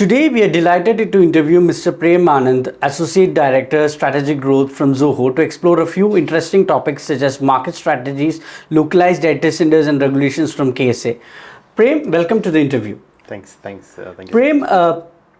Today, we are delighted to interview Mr. Prem Anand, Associate Director, Strategic Growth from Zoho, to explore a few interesting topics such as market strategies, localized data centers, and regulations from KSA. Prem, welcome to the interview. Thank you. Prem,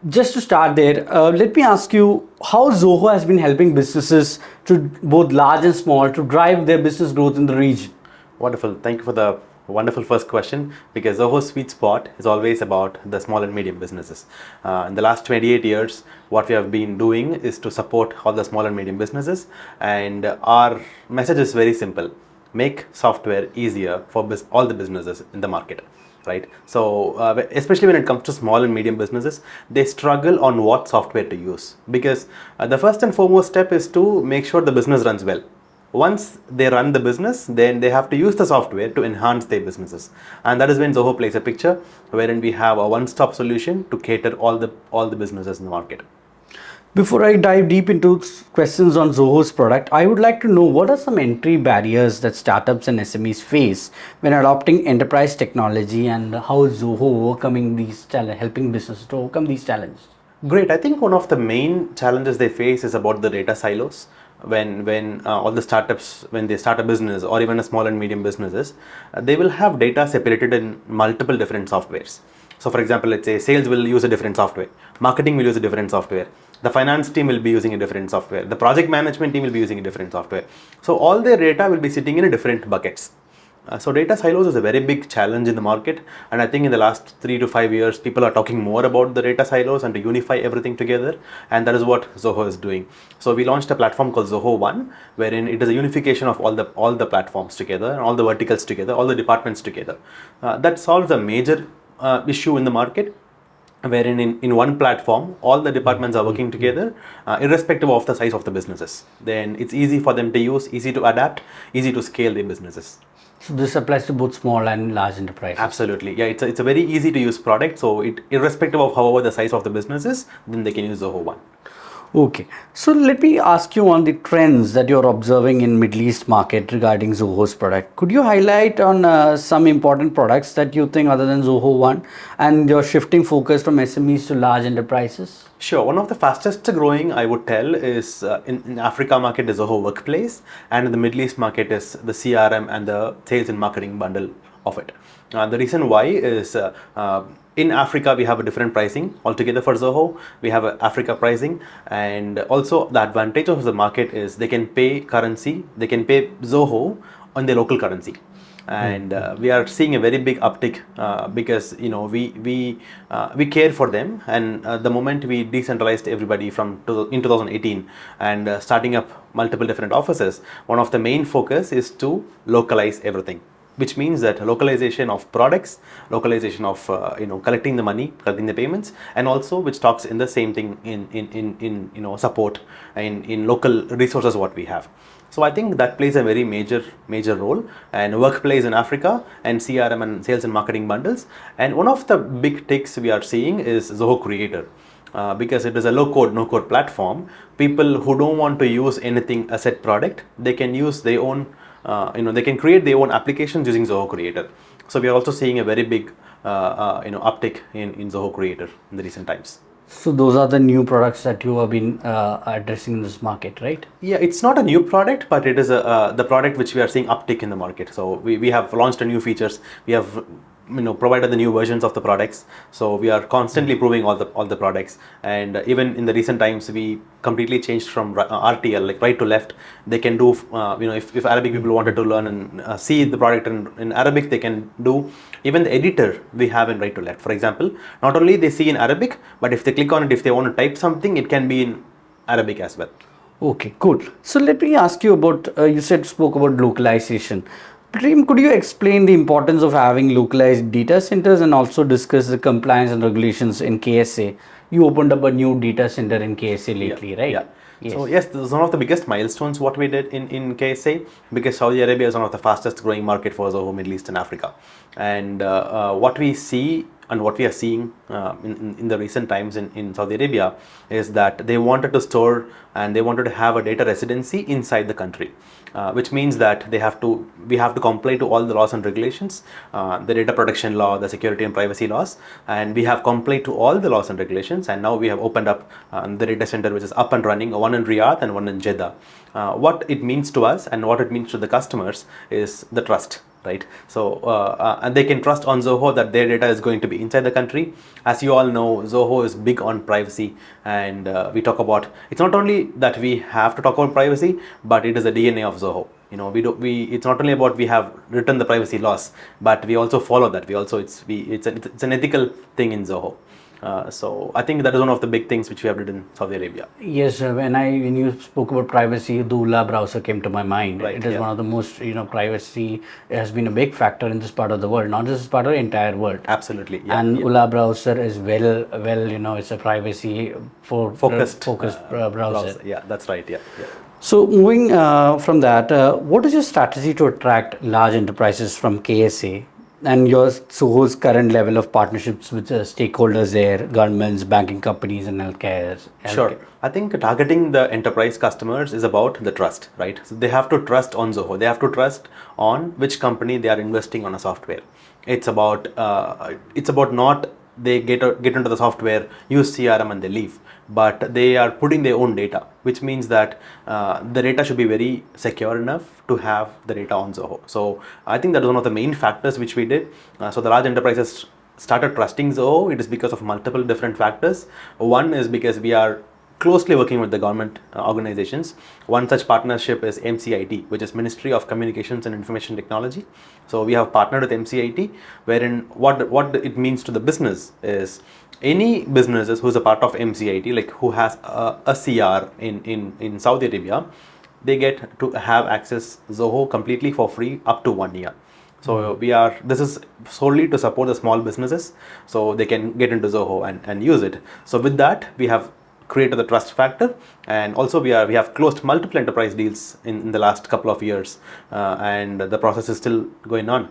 just to start there, let me ask you how Zoho has been helping businesses, to both large and small, to drive their business growth in the region. Wonderful. Thank you for the wonderful first question, because Zoho's sweet spot is always about the small and medium businesses. In the last 28 years, what we have been doing is to support all the small and medium businesses, and our message is very simple: make software easier for all the businesses in the market. Right. So especially when it comes to small and medium businesses, they struggle on what software to use, because the first and foremost step is to make sure the business runs well. Once they run the business, then they have to use the software to enhance their businesses, and that is when Zoho plays a picture, wherein we have a one-stop solution to cater all the businesses in the market. Before I dive deep into questions on Zoho's product, I would like to know what are some entry barriers that startups and SMEs face when adopting enterprise technology, and how is Zoho overcoming these helping businesses to overcome these challenges? Great. I think one of the main challenges they face is about the data silos. When all the startups, when they start a business, or even a small and medium businesses, they will have data separated in multiple different softwares. So for example, let's say sales will use a different software, marketing will use a different software, the finance team will be using a different software, the project management team will be using a different software. So all their data will be sitting in different buckets. So data silos is a very big challenge in the market, and I think in the last 3 to 5 years, people are talking more about the data silos and to unify everything together, and that is what Zoho is doing. So we launched a platform called Zoho One, wherein it is a unification of all the platforms together, and all the verticals together, all the departments together. That solves a major issue in the market, wherein in one platform all the departments are working together, irrespective of the size of the businesses. Then it's easy for them to use, easy to adapt, easy to scale their businesses. So this applies to both small and large enterprises. Absolutely, yeah. It's a very easy to use product. So irrespective of however the size of the business is, then they can use Zoho One. Okay, so let me ask you on the trends that you're observing in Middle East market regarding Zoho's product. Could you highlight on some important products that you think, other than Zoho One, and you're shifting focus from SMEs to large enterprises? Sure. One of the fastest growing, I would tell, is in Africa market is Zoho Workplace, and in the Middle East market is the CRM and the sales and marketing bundle of it. The reason why is in Africa we have a different pricing altogether for Zoho. We have a Africa pricing, and also the advantage of the market is they can pay currency, they can pay Zoho on their local currency. And we are seeing a very big uptick because we care for them, and the moment we decentralized everybody in 2018 and starting up multiple different offices, one of the main focus is to localize everything, which means that localization of products, localization of collecting the money, collecting the payments, and also which talks in the same thing in support in local resources what we have. So I think that plays a very major role, and Workplace in Africa, and CRM and sales and marketing bundles. And one of the big ticks we are seeing is Zoho Creator. Because it is a low-code, no-code platform, people who don't want to use anything asset product, they can use their own, they can create their own applications using Zoho Creator. So we are also seeing a very big, uptick in Zoho Creator in the recent times. So those are the new products that you have been addressing in this market, right? Yeah, it's not a new product, but it is the product which we are seeing uptick in the market. So we have launched a new features. We have provided the new versions of the products. So we are constantly improving all the products, and even in the recent times we completely changed from RTL, like right to left. They can do if Arabic people wanted to learn and see the product in Arabic, they can do. Even the editor we have in right to left, for example, not only they see in Arabic, but if they click on it, if they want to type something, it can be in Arabic as well. Okay, cool. So let me ask you about, you spoke about localization. Prem, could you explain the importance of having localized data centers, and also discuss the compliance and regulations in KSA? You opened up a new data center in KSA lately, right? Yeah. Yes. So yes, this is one of the biggest milestones what we did in KSA, because Saudi Arabia is one of the fastest growing market for Zoho Middle East and Africa. And what we see And what we are seeing in the recent times in Saudi Arabia is that they wanted to store and they wanted to have a data residency inside the country, which means that we have to comply to all the laws and regulations, the data protection law, the security and privacy laws, and we have complied to all the laws and regulations. And now we have opened up the data center, which is up and running, one in Riyadh and one in Jeddah. What it means to us and what it means to the customers is the trust, right? So and they can trust on Zoho that their data is going to be inside the country. As you all know, Zoho is big on privacy, and we talk about, it's not only that we have to talk about privacy, but it is the DNA of Zoho. You know, it's not only about we have written the privacy laws, but we also follow that. It's an ethical thing in Zoho. So I think that is one of the big things which we have done in Saudi Arabia. Yes, when you spoke about privacy, the ULA browser came to my mind. Right, It is yeah. one of the most, privacy has been a big factor in this part of the world, not just this part of the entire world. Absolutely, yeah, And yeah. ULA browser is it's a privacy focused browser. Yeah, that's right. Yeah, yeah. So moving from that, what is your strategy to attract large enterprises from KSA and your Zoho's current level of partnerships with stakeholders there, governments, banking companies, and healthcare? Sure. I think targeting the enterprise customers is about the trust, right? So they have to trust on Zoho. They have to trust on which company they are investing on a software. It's about not they get into the software, use CRM, and they leave, but they are putting their own data, which means that the data should be very secure enough to have the data on Zoho. So I think that is one of the main factors which we did. So the large enterprises started trusting Zoho. It is because of multiple different factors. One is because we are closely working with the government organizations. One such partnership is MCIT, which is Ministry of Communications and Information Technology. So we have partnered with MCIT, wherein what it means to the business is any businesses who's a part of MCIT, like who has a CR in Saudi Arabia, they get to have access Zoho completely for free up to 1 year. So this is solely to support the small businesses so they can get into Zoho and use it. So with that, we have created the trust factor, and also we have closed multiple enterprise deals in the last couple of years, and the process is still going on.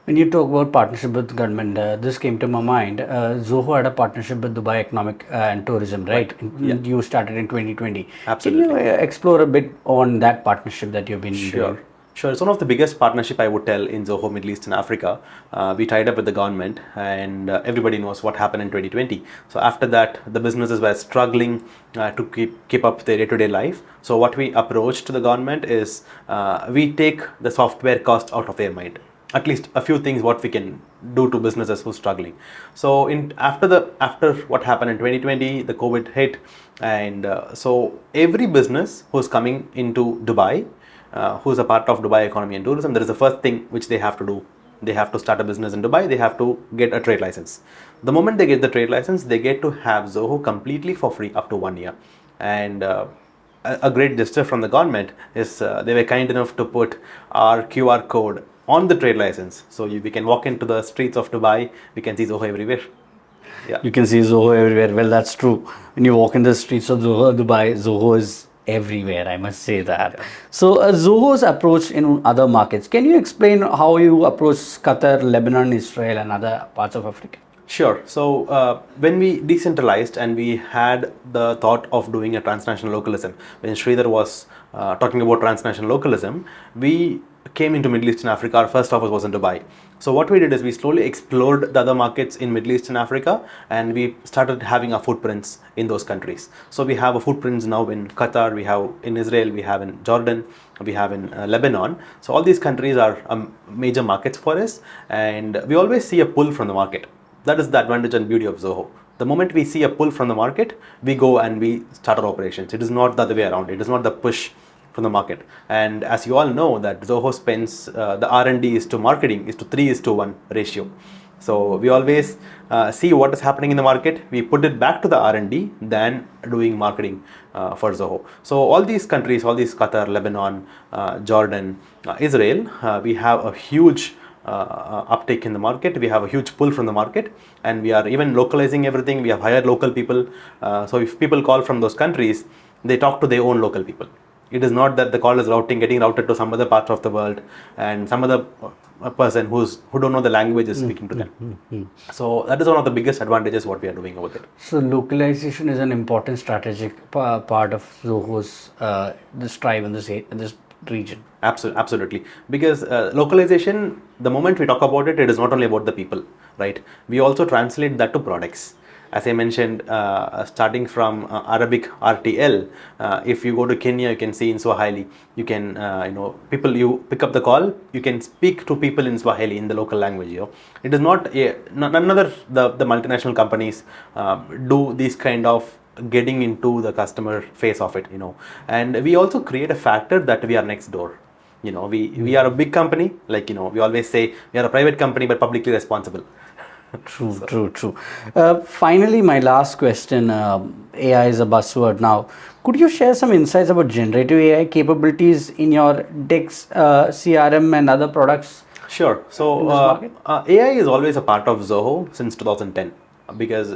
When you talk about partnership with government, this came to my mind. Zoho had a partnership with Dubai Economic and Tourism, right? Yeah. You started in 2020. Absolutely. Can you explore a bit on that partnership that you've been doing? Sure. It's one of the biggest partnership, I would tell, in Zoho Middle East and Africa. We tied up with the government, and everybody knows what happened in 2020. So after that, the businesses were struggling to keep up their day-to-day life. So what we approached to the government is we take the software cost out of their mind. At least a few things what we can do to businesses who's struggling. So after what happened in 2020, the COVID hit, and so every business who's coming into Dubai, who's a part of Dubai Economy and Tourism, there is the first thing which they have to do. They have to start a business in Dubai. They have to get a trade license. The moment they get the trade license, they get to have Zoho completely for free up to 1 year. And a great gesture from the government is they were kind enough to put our QR code on the trade license. So we can walk into the streets of Dubai, we can see Zoho everywhere. Yeah. You can see Zoho everywhere. Well, that's true. When you walk in the streets of Dubai, Zoho is everywhere, I must say that. Yeah. So Zoho's approach in other markets, can you explain how you approach Qatar, Lebanon, Israel, and other parts of Africa? Sure. So when we decentralized and we had the thought of doing a transnational localism, when Sridhar was talking about transnational localism, we came into Middle East and Africa. Our first office was in Dubai. So what we did is we slowly explored the other markets in Middle East and Africa, and we started having our footprints in those countries. So we have a footprints now in Qatar, we have in Israel, we have in Jordan, we have in Lebanon. So all these countries are major markets for us, and we always see a pull from the market. That is the advantage and beauty of Zoho. The moment we see a pull from the market, we go and we start our operations. It is not the other way around. It is not the push from the market. And as you all know, that Zoho spends the R&D is to marketing is to 3:1 ratio. So we always see what is happening in the market. We put it back to the R&D than doing marketing for Zoho. So all these countries, all these Qatar, Lebanon, Jordan, Israel, we have a huge uptake in the market. We have a huge pull from the market, and we are even localizing everything. We have hired local people. So if people call from those countries, they talk to their own local people. It is not that the call is getting routed to some other parts of the world, and some other a person who don't know the language is speaking to them. So that is one of the biggest advantages what we are doing over there. So localization is an important strategic part of Zoho's this drive in this region. Absolutely. Because localization, the moment we talk about it, it is not only about the people, right? We also translate that to products. As I mentioned, starting from Arabic RTL, if you go to Kenya, you can see in Swahili. You can, you pick up the call, you can speak to people in Swahili, in the local language. It is not none other the multinational companies do these kind of getting into the customer face of it, and we also create a factor that we are next door. We are a big company, like, we always say we are a private company but publicly responsible. True. Finally, my last question. AI is a buzzword now. Could you share some insights about generative AI capabilities in your Dex, CRM and other products? Sure. So AI is always a part of Zoho since 2010, because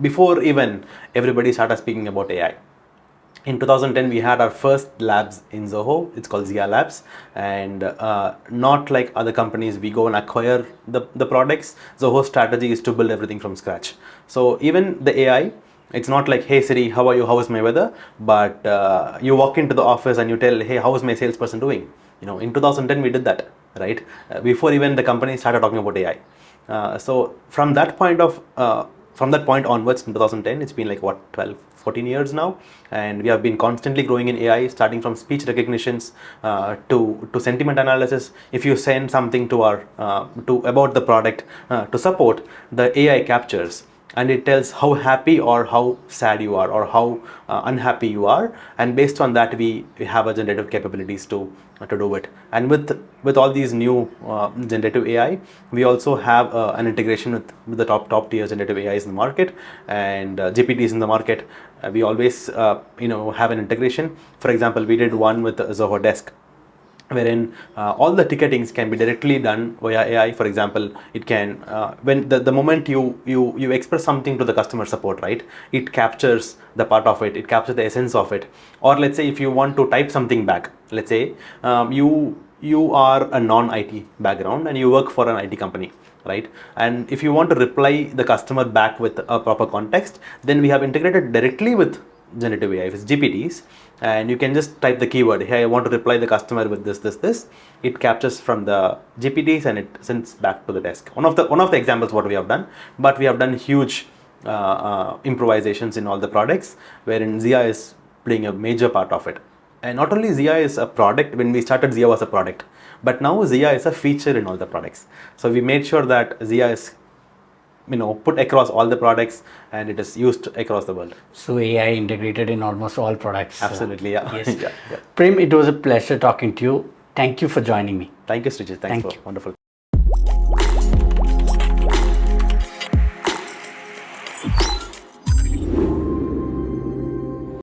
before even everybody started speaking about AI. In 2010, we had our first labs in Zoho. It's called Zia Labs, and not like other companies, we go and acquire the products. Zoho's strategy is to build everything from scratch. So even the AI, it's not like, hey Siri, how are you? How is my weather? But you walk into the office and you tell, hey, how is my salesperson doing? In 2010 we did that, right? Before even the company started talking about AI. So from that point onwards, in 2010, it's been like 12, 14 years now, and we have been constantly growing in AI, starting from speech recognitions to sentiment analysis. If you send something to about the product to support, the AI captures and it tells how happy or how sad you are, or how unhappy you are, and based on that we have a generative capabilities to do it. And with all these new generative AI, we also have an integration with the top tier generative AIs in the market, and GPTs in the market. We always have an integration. For example, we did one with Zoho Desk, wherein all the ticketings can be directly done via AI. For example, it can, when the moment you express something to the customer support, right, it captures the part of it, it captures the essence of it. Or let's say if you want to type something back, let's say you are a non-IT background and you work for an IT company, right? And if you want to reply the customer back with a proper context, then we have integrated directly with generative AI, with GPTs, and you can just type the keyword, hey, I want to reply the customer with this. It captures from the GPTs and it sends back to the desk. One of the examples what we have done, but we have done huge improvisations in all the products, wherein Zia is playing a major part of it. And not only Zia is a product, when we started Zia was a product, but now Zia is a feature in all the products. So we made sure that Zia is put across all the products and it is used across the world. So AI integrated in almost all products. Absolutely, yeah. Yes. Yeah. Prem, it was a pleasure talking to you. Thank you for joining me. Thank you, Srijit. Thanks for you. wonderful.